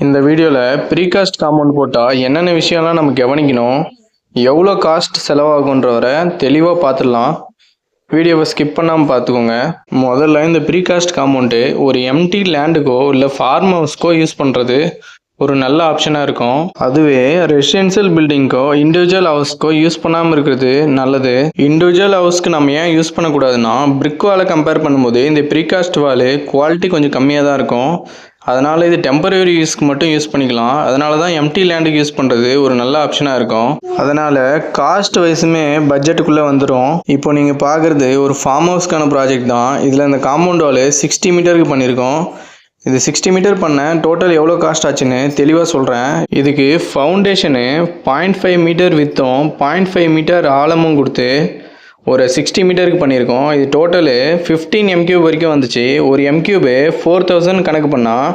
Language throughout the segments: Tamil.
இந்த வீடியோவில் ப்ரீகாஸ்ட் காம்பவுண்ட் போட்டால் என்னென்ன விஷயம்லாம் நம்ம கவனிக்கணும், எவ்வளோ காஸ்ட் செலவாகுன்றவரை தெளிவாக பார்த்துடலாம். வீடியோவை ஸ்கிப் பண்ணாமல் பார்த்துக்கோங்க. முதல்ல இந்த ப்ரீகாஸ்ட் காம்பவுண்டு ஒரு எம்டி லேண்டுக்கோ இல்லை ஃபார்ம் ஹவுஸ்க்கோ யூஸ் பண்ணுறது ஒரு நல்ல ஆப்ஷனாக இருக்கும். அதுவே ரெசிடென்ஷியல் பில்டிங்க்கோ இண்டிவிஜுவல் ஹவுஸ்க்கோ யூஸ் பண்ணாமல் இருக்கிறது நல்லது. இண்டிவிஜுவல் ஹவுஸ்க்கு நம்ம ஏன் யூஸ் பண்ணக்கூடாதுன்னா, பிரிக் வாலை கம்பேர் பண்ணும்போது இந்த ப்ரீகாஸ்ட் வால் குவாலிட்டி கொஞ்சம் கம்மியாக தான் இருக்கும். அதனால் இது டெம்பரரி யூஸ்க்கு மட்டும் யூஸ் பண்ணிக்கலாம். அதனால தான் எம்டி லேண்டுக்கு யூஸ் பண்ணுறது ஒரு நல்ல ஆப்ஷனாக இருக்கும். அதனால் காஸ்ட் வைஸுமே பட்ஜெட்டுக்குள்ளே வந்துடும். இப்போ நீங்கள் பார்க்குறது ஒரு ஃபார்ம் ஹவுஸ்க்கான ப்ராஜெக்ட் தான். இதில் இந்த காம்பவுண்ட் வால் 60 மீட்டருக்கு பண்ணியிருக்கோம். இது 60 மீட்டர் பண்ண டோட்டல் எவ்வளோ காஸ்ட் ஆச்சுன்னு தெளிவாக சொல்கிறேன். இதுக்கு ஃபவுண்டேஷனு 0.5 மீட்டர் வித்தும் 0.5 மீட்டர் ஆழமும் கொடுத்து ஒரு 60 மீட்டருக்கு பண்ணியிருக்கோம். இது டோட்டலு 15 M³ வரைக்கும் வந்துச்சு. ஒரு M³ 4000 கணக்கு பண்ணால்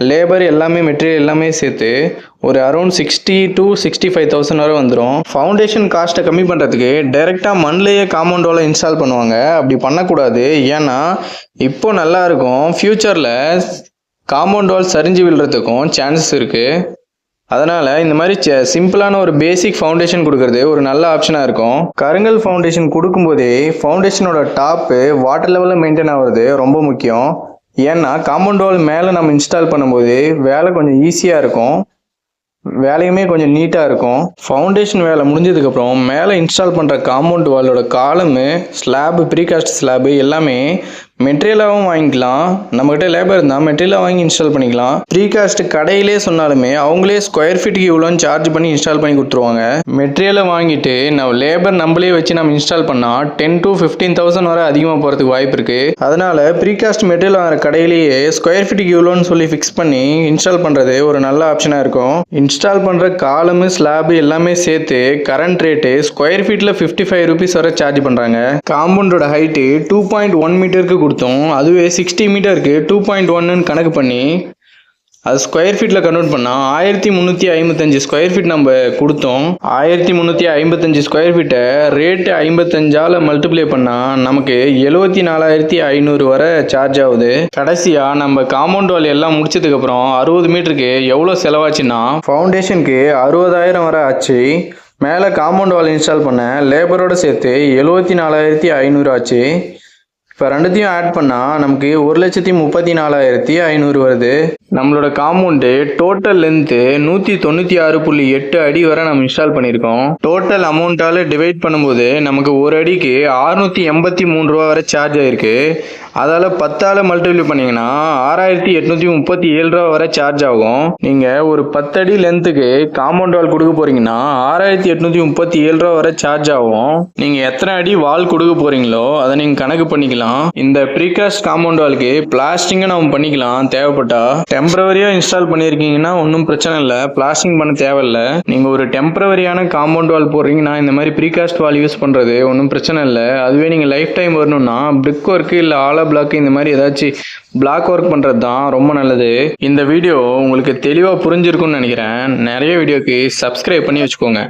லேபர் எல்லாமே மெட்டீரியல் எல்லாமே சேர்த்து ஒரு அரௌண்ட் 60 to 65,000 வரை வந்துடும். ஃபவுண்டேஷன் காஸ்ட்டை கம்மி பண்ணுறதுக்கு டைரெக்டாக மண்ணிலேயே காம்பவுண்ட் வாலை இன்ஸ்டால் பண்ணுவாங்க. அப்படி பண்ணக்கூடாது. ஏன்னா இப்போ நல்லாயிருக்கும், ஃப்யூச்சரில் காம்பவுண்ட் வால் சரிஞ்சு விழுறதுக்கும் சான்சஸ் இருக்குது. அதனால் இந்த மாதிரி சிம்பிளான ஒரு பேசிக் ஃபவுண்டேஷன் கொடுக்கறது ஒரு நல்ல ஆப்ஷனாக இருக்கும். கருங்கல் ஃபவுண்டேஷன் கொடுக்கும்போதே ஃபவுண்டேஷனோட டாப்பு வாட்டர் லெவலில் மெயின்டைன் ஆகிறது ரொம்ப முக்கியம். ஏன்னா காம்பவுண்ட் வால் மேலே நம்ம இன்ஸ்டால் பண்ணும்போது வேலை கொஞ்சம் ஈஸியாக இருக்கும், வேலையுமே கொஞ்சம் நீட்டாக இருக்கும். ஃபவுண்டேஷன் வேலை முடிஞ்சதுக்கப்புறம் மேலே இன்ஸ்டால் பண்ணுற காம்பவுண்ட் வாலோட காலமு, ஸ்லாபு, ப்ரீகாஸ்ட் ஸ்லாபு எல்லாமே மெட்டீரியலாகவும் வாங்கிக்கலாம். நம்மகிட்ட லேபர் இருந்தால் மெட்டீரியலாக வாங்கி இன்ஸ்டால் பண்ணிக்கலாம். ப்ரீகாஸ்ட் கடையிலே சொன்னாலுமே அவங்களே ஸ்கொயர் ஃபீட்டுக்கு இவ்வளோன்னு சார்ஜ் பண்ணி இன்ஸ்டால் பண்ணி கொடுத்துருவாங்க. மெட்டீரியலை வாங்கிட்டு லேபர் நம்மளே வச்சு நம்ம இன்ஸ்டால் பண்ணால் 10 to 15,000 வரை அதிகமாக போகிறதுக்கு வாய்ப்பு இருக்குது. அதனால் ப்ரீகாஸ்ட் மெட்டீரியல் வாங்குற கடையிலேயே ஸ்கொயர் ஃபீட்டுக்கு இவ்வளோன்னு சொல்லி ஃபிக்ஸ் பண்ணி இன்ஸ்டால் பண்ணுறது ஒரு நல்ல ஆப்ஷனாக இருக்கும். இன்ஸ்டால் பண்ணுற காலமு, ஸ்லாபு எல்லாமே சேர்த்து கரண்ட் ரேட்டு ஸ்கொயர் ஃபீட்டில் 55 rupees வரை சார்ஜ் பண்ணுறாங்க. காம்பவுண்டோட ஹைட்டு 2.1 மீட்டருக்கு கொடுத்தோம். அதுவே 60 மீட்டருக்கு 2.1 கணக்கு பண்ணி அது ஸ்கொயர் ஃபீட்டில் கன்வெர்ட் பண்ணால் 1355 ஸ்கொயர் ஃபீட் நம்ம கொடுத்தோம். 1355 ஸ்கொயர் ஃபீட்டை ரேட்டு 55ஆல் மல்டிப்ளை பண்ணால் நமக்கு 74,500 வரை சார்ஜ் ஆகுது. கடைசியாக நம்ம காம்பவுண்ட் வால் எல்லாம் முடிச்சதுக்கப்புறம் 60 மீட்டருக்கு எவ்வளோ செலவாச்சுன்னா, ஃபவுண்டேஷனுக்கு 60,000 வரை ஆச்சு. மேலே காம்பவுண்ட் வால் இன்ஸ்டால் பண்ண லேபரோடு சேர்த்து 74,500 ஆச்சு. இப்போ ரெண்டுத்தையும் ஆட் பண்ணால் நமக்கு 1,34,500 வருது. நம்மளோட காம்பவுண்டு டோட்டல் லென்த்து 196.8 அடி வரை நம்ம இன்ஸ்டால் பண்ணியிருக்கோம். டோட்டல் அமௌண்ட்டால் டிவைட் பண்ணும்போது நமக்கு ஒரு அடிக்கு 683 ரூபா வரை சார்ஜ் ஆகிருக்கு. அதால் 10ஆல் மல்டிப்ளை பண்ணிங்கன்னா 6,837 ரூபா வரை சார்ஜ் ஆகும். நீங்கள் ஒரு 10 அடி லென்த்துக்கு காம்பவுண்ட் வால் கொடுக்க போகிறீங்கன்னா 6,837 ரூபா வரை சார்ஜ் ஆகும். நீங்கள் எத்தனை அடி வால் கொடுக்க போகிறீங்களோ அதை நீங்கள் கணக்கு பண்ணிக்கலாம். இந்த ப்ரீகாஸ்ட் காம்பவுண்ட் வாலுக்கு பிளாஸ்டிங்கை நம்ம பண்ணிக்கலாம் தேவைப்பட்டா. டெம்பரவரியாக இன்ஸ்டால் பண்ணியிருக்கீங்கன்னா ஒன்றும் பிரச்சனை இல்லை, பிளாஸ்டிங் பண்ண தேவையில்லை. நீங்கள் ஒரு டெம்பரவரியான காம்பவுண்ட் வால் போடுறீங்கன்னா இந்த மாதிரி ப்ரீகாஸ்ட் வால் யூஸ் பண்ணுறது ஒன்றும் பிரச்சனை இல்லை. அதுவே நீங்கள் லைஃப் டைம் வரணும்னா பிரிக் ஒர்க்கு இல்லை ஆலா பிளாக் இந்த மாதிரி ஏதாச்சும் பிளாக் ஒர்க் பண்ணுறது தான் ரொம்ப நல்லது. இந்த வீடியோ உங்களுக்கு தெளிவாக புரிஞ்சிருக்கும்னு நினைக்கிறேன். நிறைய வீடியோக்கு சப்ஸ்கிரைப் பண்ணி வச்சுக்கோங்க.